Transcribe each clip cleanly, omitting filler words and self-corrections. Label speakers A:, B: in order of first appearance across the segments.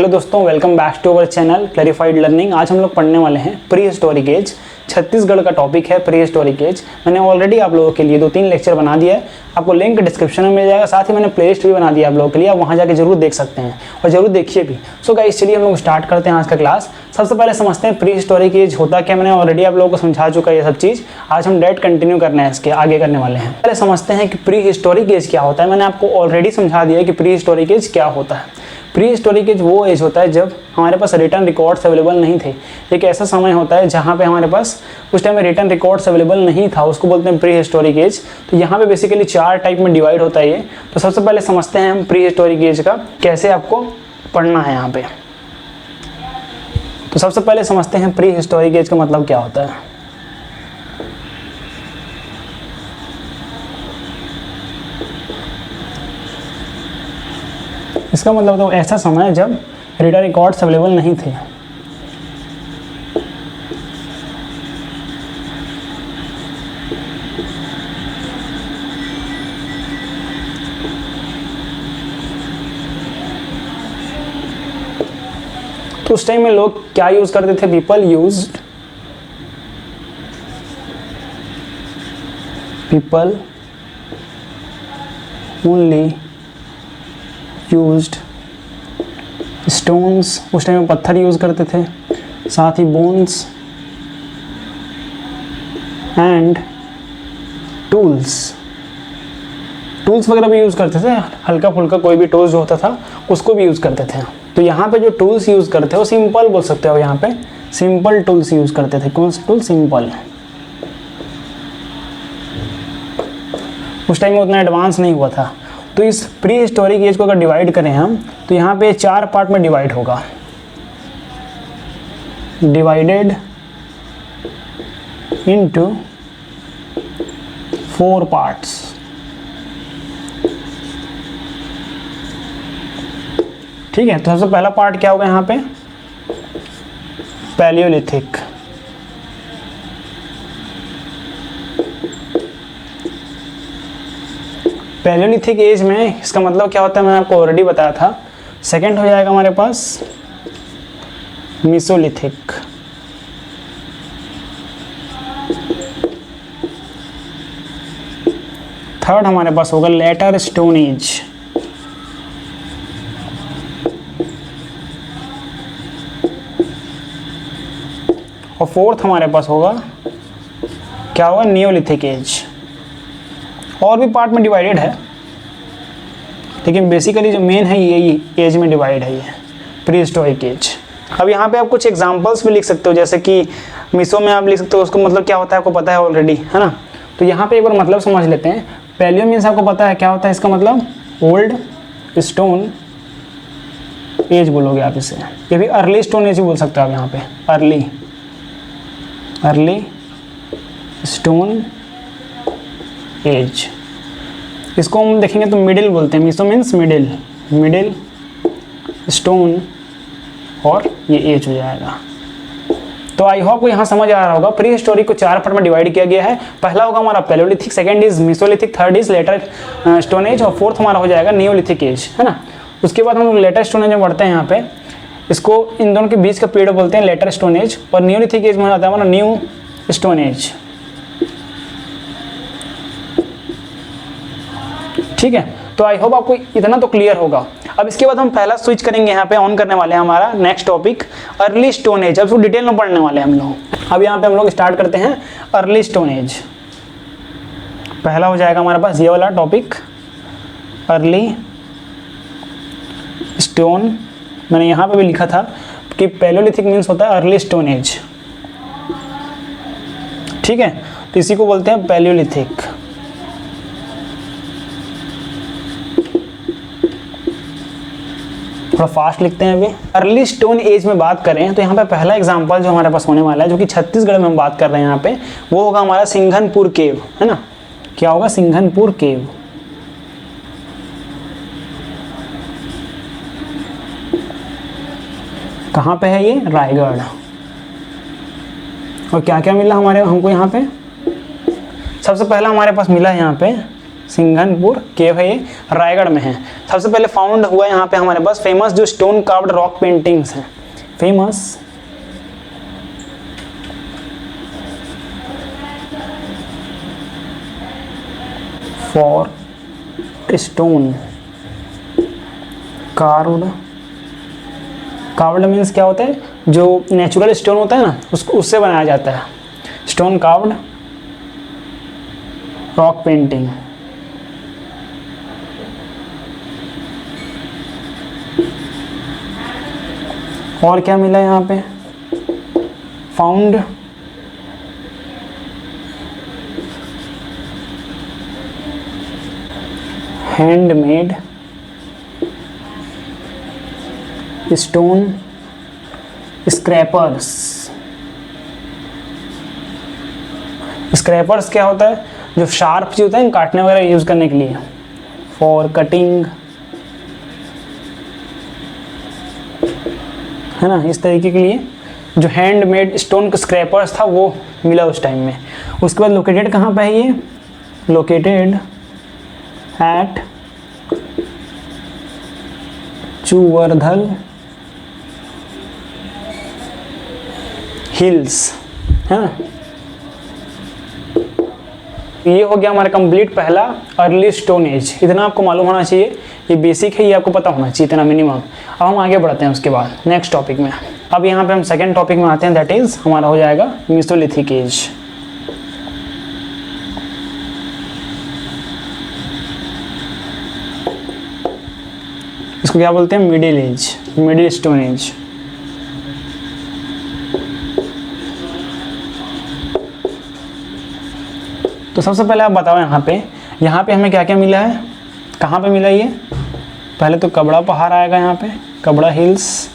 A: Hello दोस्तों, welcome back to our channel Clarified Learning. आज हम लोग पढ़ने वाले हैं प्री हिस्टोरिक एज। छत्तीसगढ़ का टॉपिक है प्री हिस्टोरिक एज। मैंने ऑलरेडी आप लोगों के लिए 2-3 लेक्चर बना दिया है, आपको लिंक डिस्क्रिप्शन में मिल जाएगा। साथ ही मैंने प्लेलिस्ट भी बना दिया आप लोगों के लिए, आप वहाँ जाके जरूर देख सकते हैं और जरूर देखिए भी। सो गाइस, चलिए हम लोग स्टार्ट करते हैं आज का क्लास। सबसे पहले समझते हैं प्री हिस्टोरिक एज होता क्या। मैंने ऑलरेडी आप लोगों को समझा चुका है ये सब चीज़। आज हम डायरेक्ट कंटिन्यू करना है, इसके आगे करने वाले हैं। पहले समझते हैं कि प्री हिस्टोरिक एज क्या होता है। मैंने आपको ऑलरेडी समझा दिया कि प्री हिस्टोरिक एज क्या होता है। प्री हिस्टोरिक एज वो एज होता है जब हमारे पास रिटर्न रिकॉर्ड्स अवेलेबल नहीं थे। एक ऐसा समय होता है जहाँ पे हमारे पास उस टाइम में रिटर्न रिकॉर्ड्स अवेलेबल नहीं था, उसको बोलते हैं प्री हिस्टोरिक एज। तो यहाँ पे बेसिकली 4 टाइप में डिवाइड होता है ये। तो सबसे पहले समझते हैं हम प्री हिस्टोरिक एज का कैसे आपको पढ़ना है यहाँ पे। तो सबसे पहले समझते हैं प्री हिस्टोरिक एज का मतलब क्या होता है। इसका मतलब तो ऐसा समय है जब रिटर्न रिकॉर्ड्स अवेलेबल नहीं थे। तो उस टाइम में लोग क्या यूज करते थे? People only used stones. उस टाइम में पत्थर यूज करते थे, साथ ही बोन्स एंड टूल्स वगैरह भी यूज करते थे। हल्का फुल्का कोई भी टूल्स जो होता था उसको भी यूज करते थे। तो यहाँ पे जो टूल्स यूज करते हो सिंपल बोल सकते हो। यहाँ पे सिंपल टूल्स यूज करते थे। कौन सा टूल? सिंपल। उस टाइम में उतना एडवांस नहीं हुआ था। तो इस प्री हिस्टोरिक एज को अगर डिवाइड करें हम, तो यहाँ पे 4 पार्ट में डिवाइड होगा। Divided into 4 parts. ठीक है, तो सबसे पहला पार्ट क्या होगा यहाँ पे? पैलियोलिथिक। पैलियोलिथिक एज में इसका मतलब क्या होता है मैंने आपको ऑलरेडी बताया था। सेकंड हो जाएगा हमारे पास मेसोलिथिक। थर्ड हमारे पास होगा लेटर स्टोन एज। और फोर्थ हमारे पास होगा क्या होगा? Neolithic age. और भी पार्ट में डिवाइडेड है, लेकिन बेसिकली जो मेन है यही एज में डिवाइड है, ये प्री हिस्टोरिक एज। अब यहाँ पे आप कुछ एग्जांपल्स भी लिख सकते हो, जैसे कि मिसो में आप लिख सकते हो। उसको मतलब क्या होता है आपको पता है ऑलरेडी, है ना। तो यहाँ पे एक बार मतलब समझ लेते हैं। पैलियो मीन्स आपको पता है क्या होता है इसका मतलब? ओल्ड स्टोन एज बोलोगे आप इसे। ये भी अर्ली स्टोन एज ही बोल सकते हो आप यहाँ पे। Early stone age. इसको हम देखेंगे तो मिडिल बोलते हैं। मिसो मीन्स मिडिल स्टोन, और ये एज हो जाएगा। तो आई होप को यहाँ समझ आ रहा होगा। प्री हिस्टोरिक को 4 पार्ट में डिवाइड किया गया है। पहला होगा हमारा paleolithic, second is mesolithic, third is later stone age, और फोर्थ हमारा हो जाएगा नियोलिथिक एज, है ना। उसके बाद हम लोग लेटर स्टोन एज में बढ़ते हैं। यहाँ पे इसको इन दोनों के बीच का पीरियड बोलते हैं लेटर स्टोन एज, और नियोलिथिक एज में हो जाता है हमारा न्यू स्टोन एज। ठीक है, तो आई होप आपको इतना तो क्लियर होगा। अब इसके बाद हम पहला स्विच करेंगे, यहाँ पे ऑन करने वाले हैं हमारा next topic early stone age. अब इसको डिटेल में पढ़ने वाले हैं हम लोग। अब यहाँ पे हम लोग स्टार्ट करते हैं अर्ली स्टोन एज। पहला हो जाएगा हमारे पास ये वाला टॉपिक, अर्ली स्टोन। मैंने यहाँ पे भी लिखा था कि पैलियोलिथिक मीन्स होता है अर्ली स्टोन एज। ठीक है, तो इसी को बोलते हैं पैलियोलिथिक। थोड़ा फास्ट लिखते हैं अभी। अर्ली स्टोन एज में बात करें तो यहाँ पे पहला एग्जांपल जो हमारे पास होने वाला है, जो कि छत्तीसगढ़ में हम बात कर रहे हैं यहाँ पे, वो होगा हमारा सिंघनपुर केव, है ना। क्या होगा? सिंघनपुर केव। कहाँ पे है ये? रायगढ़। और क्या क्या मिला हमको यहाँ पे? सबसे पहला हमारे पास मिला है यहाँ पे सिंघनपुर केव है, ये रायगढ़ में है। सबसे पहले फाउंड हुआ यहाँ पे हमारे पास फेमस जो स्टोन कार्व्ड रॉक पेंटिंग्स हैं, famous for stone carved, carved means क्या होता है, जो नेचुरल स्टोन होता है ना उसको उससे बनाया जाता है, स्टोन कार्व्ड रॉक पेंटिंग। और क्या मिला यहाँ पे, found handmade stone scrapers. Scrapers क्या होता है, जो शार्प चीज होता है काटने वगैरह यूज करने के लिए, फॉर कटिंग, है ना, इस तरीके के लिए जो हैंडमेड स्टोन स्क्रैपर्स था वो मिला उस टाइम में। उसके बाद लोकेटेड कहाँ पे है ये, लोकेटेड एट चुवर्धल हिल्स, है ना। ये हो गया हमारा कंप्लीट पहला अर्ली स्टोन एज। इतना आपको मालूम होना चाहिए, ये बेसिक है, ये आपको पता होना चाहिए इतना मिनिमम। अब हम आगे बढ़ते हैं उसके बाद नेक्स्ट टॉपिक में। अब यहाँ पे हम सेकंड टॉपिक में आते हैं, दैट इज हमारा हो जाएगा मेसोलिथिक एज। इसको क्या बोलते हैं, middle age, middle stone age. तो सबसे पहले आप बताओ यहाँ पे हमें क्या क्या मिला है, कहाँ पे मिला ये। पहले तो कबड़ा पहाड़ आएगा यहाँ पे, कबड़ा हिल्स।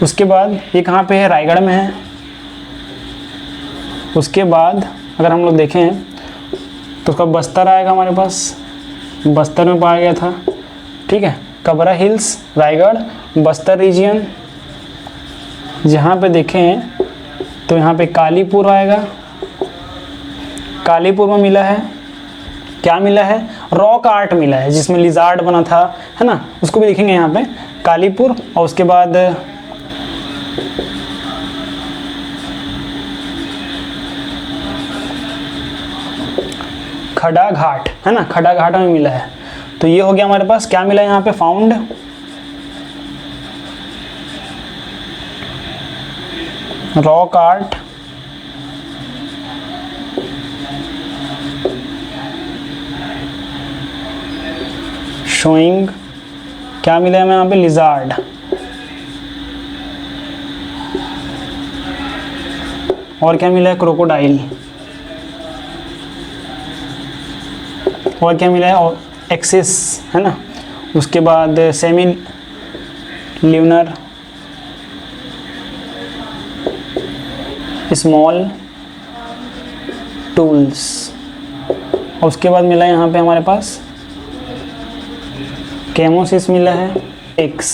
A: उसके बाद ये कहाँ पे है, रायगढ़ में है। उसके बाद अगर हम लोग देखें तो उसका बस्तर आएगा हमारे पास, बस्तर में पाया गया था, ठीक है। कबड़ा हिल्स, रायगढ़, बस्तर रीजियन। जहाँ पे देखें तो यहाँ पे कालीपुर आएगा, कालीपुर में मिला है। क्या मिला है, रॉक आर्ट मिला है जिसमें लिजार्ड बना था, है ना, उसको भी देखेंगे यहाँ पे कालीपुर। और उसके बाद खड़ा घाट, है ना, खड़ा घाट में मिला है। तो ये हो गया हमारे पास, क्या मिला है यहाँ पे, फाउंड रॉक आर्ट शोइंग, क्या मिला है हमें यहाँ पे, लिजार्ड। और क्या मिला है, क्रोकोडाइल। और क्या मिला है, एक्सिस, है ना। उसके बाद सेमी ल्यूनर स्मॉल टूल्स। और उसके बाद मिला है यहाँ पे हमारे पास केमोसिस मिला है, एक्स।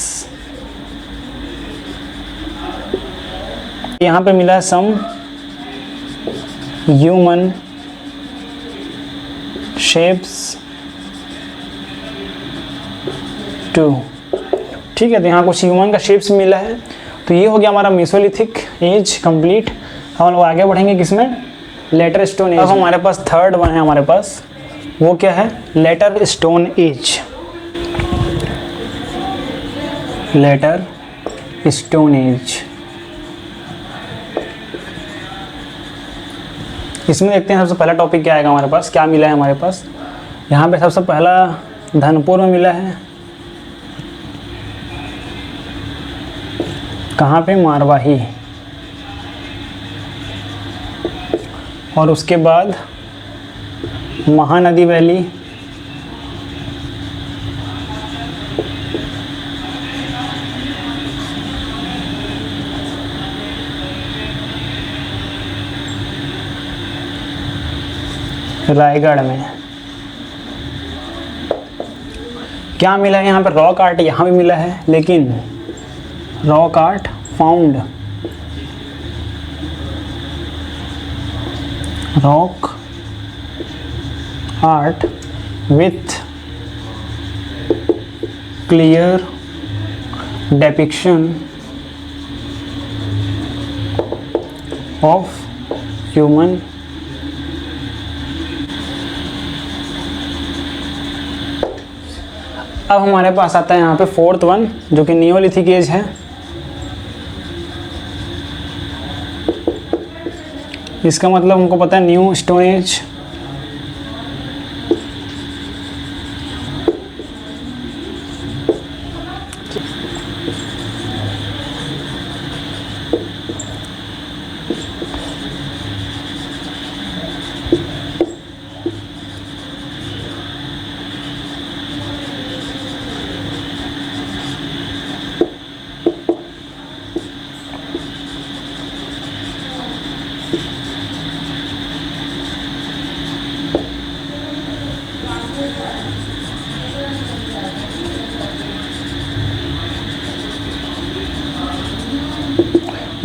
A: यहाँ पे मिला है सम ह्यूमन शेप्स टू, ठीक है। तो यहाँ कुछ ह्यूमन का शेप्स मिला है। तो ये हो गया हमारा मेसोलिथिक एज कंप्लीट। हम लोग आगे बढ़ेंगे किसमें, लेटर स्टोन एज। अब हमारे पास थर्ड वन है हमारे पास, वो क्या है, later stone age. Later stone age, इसमें देखते हैं सबसे पहला टॉपिक क्या आएगा हमारे पास, क्या मिला है हमारे पास। यहाँ पे सबसे पहला धनपुर में मिला है, कहाँ पे, मारवाही। और उसके बाद महानदी वैली, रायगढ़ में। क्या मिला है यहाँ पे, रॉक आर्ट यहाँ भी मिला है, लेकिन rock art found, rock art with clear depiction of human अब हमारे पास आता है यहाँ पे फोर्थ वन जो कि नियोलिथिक एज है। इसका मतलब हमको पता है न्यू स्टोन एज।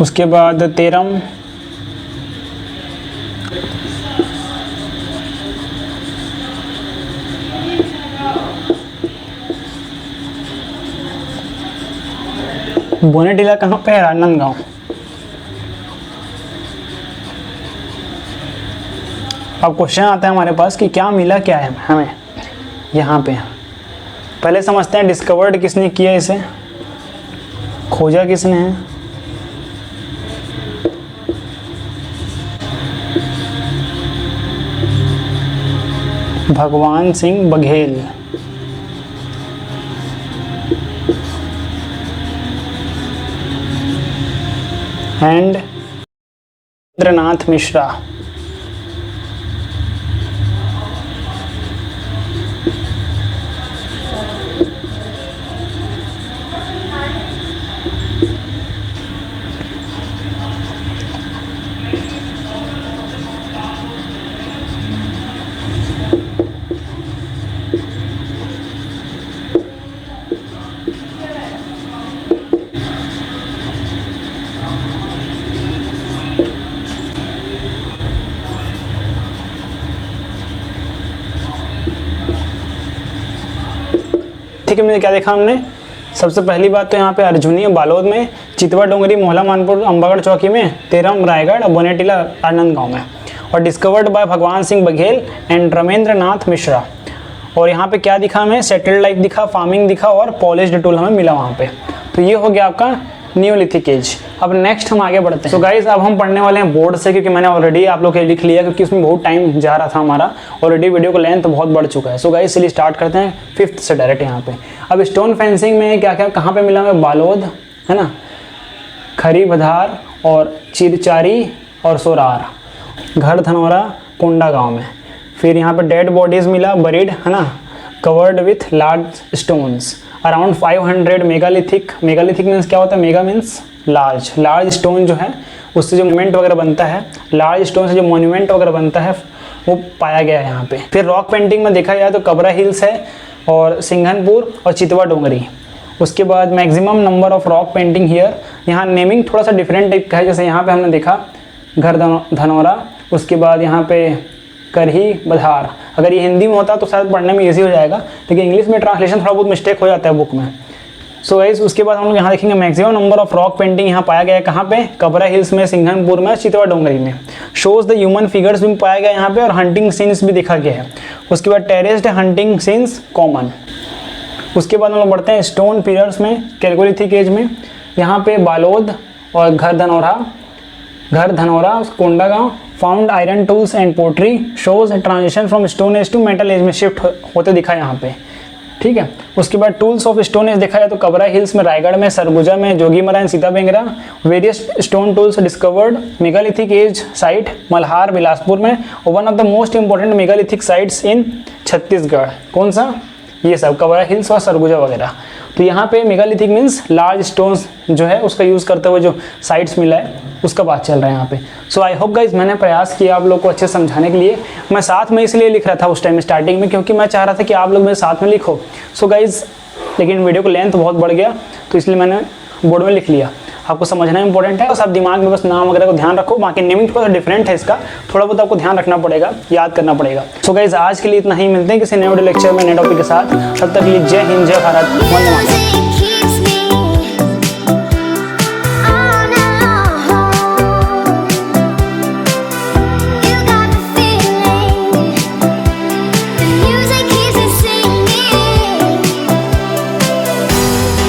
A: उसके बाद तेरम, बोनेटिला कहाँ पे है? राजनांदगांव। अब क्वेश्चन आता है हमारे पास कि क्या मिला क्या है हमें यहाँ पे। पहले समझते हैं डिस्कवर्ड किसने किया, इसे खोजा किसने है। भगवान सिंह बघेल। एंड रवींद्रनाथ मिश्रा। ठीक है, मैंने क्या देखा हमने, सबसे पहली बात तो यहाँ पे अर्जुनी बालोद में, चितवा डोंगरी मोहला मानपुर अंबागढ़ चौकी में, तेरम रायगढ़ और बोनेटिला राजनांदगांव में, और डिस्कवर्ड बाय भगवान सिंह बघेल एंड रवींद्र नाथ मिश्रा। और यहाँ पे क्या दिखा हमें, सेटल्ड लाइफ दिखा, फार्मिंग दिखा और पॉलिश्ड टूल हमें मिला वहाँ पे। तो ये हो गया आपका नियोलिथिक एज। अब नेक्स्ट हम आगे बढ़ते हैं। सो गाइज अब हम पढ़ने वाले हैं बोर्ड से, क्योंकि मैंने ऑलरेडी आप लोग के लिख लिया, क्योंकि उसमें बहुत टाइम जा रहा था हमारा, ऑलरेडी वीडियो का लेंथ बहुत बढ़ चुका है। सो गाइज चलिए स्टार्ट करते हैं फिफ्थ से डायरेक्ट यहाँ पे। अब स्टोन फेंसिंग में क्या क्या कहाँ पे मिला हमें, बालोद है ना, खरी बधार और चिरचारी और सोरार, घर धनौरा कोंडा गाँव में। फिर यहाँ पे डेड बॉडीज मिला बरीड है ना, covered with large stones around 500 megalithic. Megalithic means क्या होता है, mega means large, large stone जो है उससे जो मोन्यूमेंट वगैरह बनता है, लार्ज स्टोन से जो मोन्यूमेंट वगैरह बनता है वो पाया गया है यहाँ पे। फिर रॉक पेंटिंग में देखा जाए तो कबरा हिल्स है और सिंघनपुर और चितवा डोंगरी। उसके बाद maximum number of rock painting here, यहाँ नेमिंग थोड़ा सा डिफरेंट टाइप का है, जैसे यहाँ पे हमने देखा घर धनौरा, उसके बाद यहाँ पे करही बधार। अगर ये हिंदी में होता तो शायद पढ़ने में इजी हो जाएगा, लेकिन इंग्लिश में ट्रांसलेशन थोड़ा बहुत मिस्टेक हो जाता है बुक में। सो गाइस उसके बाद हम लोग यहाँ देखेंगे maximum number of rock painting यहाँ पाया गया है कहाँ पे, कबरा हिल्स में, सिंघनपुर में, चितवा डोंगरी में। शोज द ह्यूमन फिगर्स भी पाया गया यहाँ पे और हंटिंग सीन्स भी दिखा गया है। उसके बाद टेरेस्ड हंटिंग सीन्स कॉमन। उसके बाद हम लोग बढ़ते हैं स्टोन पिलर्स में, कैलकोलिथिक एज में। यहाँ पे बालोद और घर धनौरा कोंडा गाँव found iron tools and pottery, shows transition from stone age to metal age में शिफ्ट होते दिखा यहाँ पे। ठीक है, उसके बाद टूल्स ऑफ स्टोन एज देखा जाए तो कबरा हिल्स में, रायगढ़ में, सरगुजा में, Jogimara and Sita Bengra. Various stone tools discovered megalithic age site Malhar Bilaspur में। One of the most important megalithic sites in Chhattisgarh, कौन सा, ये सब कबरा हिल्स और सरगुजा वगैरह। तो यहाँ पे मेगालिथिक मीन्स लार्ज स्टोन्स जो है उसका यूज़ करते हुए जो साइट्स मिला है उसका बात चल रहा है यहाँ पे। सो आई होप गाइज मैंने प्रयास किया आप लोग को अच्छे समझाने के लिए। मैं साथ में इसलिए लिख रहा था उस टाइम स्टार्टिंग में, क्योंकि मैं चाह रहा था कि आप लोग मेरे साथ में लिखो। सो गाइज लेकिन वीडियो को लेंथ बहुत बढ़ गया तो इसलिए मैंने बोर्ड में लिख लिया। आपको समझना इंपॉर्टेंट है, बस आप दिमाग में बस नाम वगैरह को ध्यान रखो, बाकी नेमिंग थोड़ा डिफरेंट है इसका, थोड़ा बहुत आपको ध्यान रखना पड़ेगा, याद करना पड़ेगा। सो गाइस आज के लिए इतना ही, मिलते हैं किसी नए वीडियो लेक्चर में नए टॉपिक के साथ, तब तक के लिए जय हिंद, जय भारत, वंदे मातरम।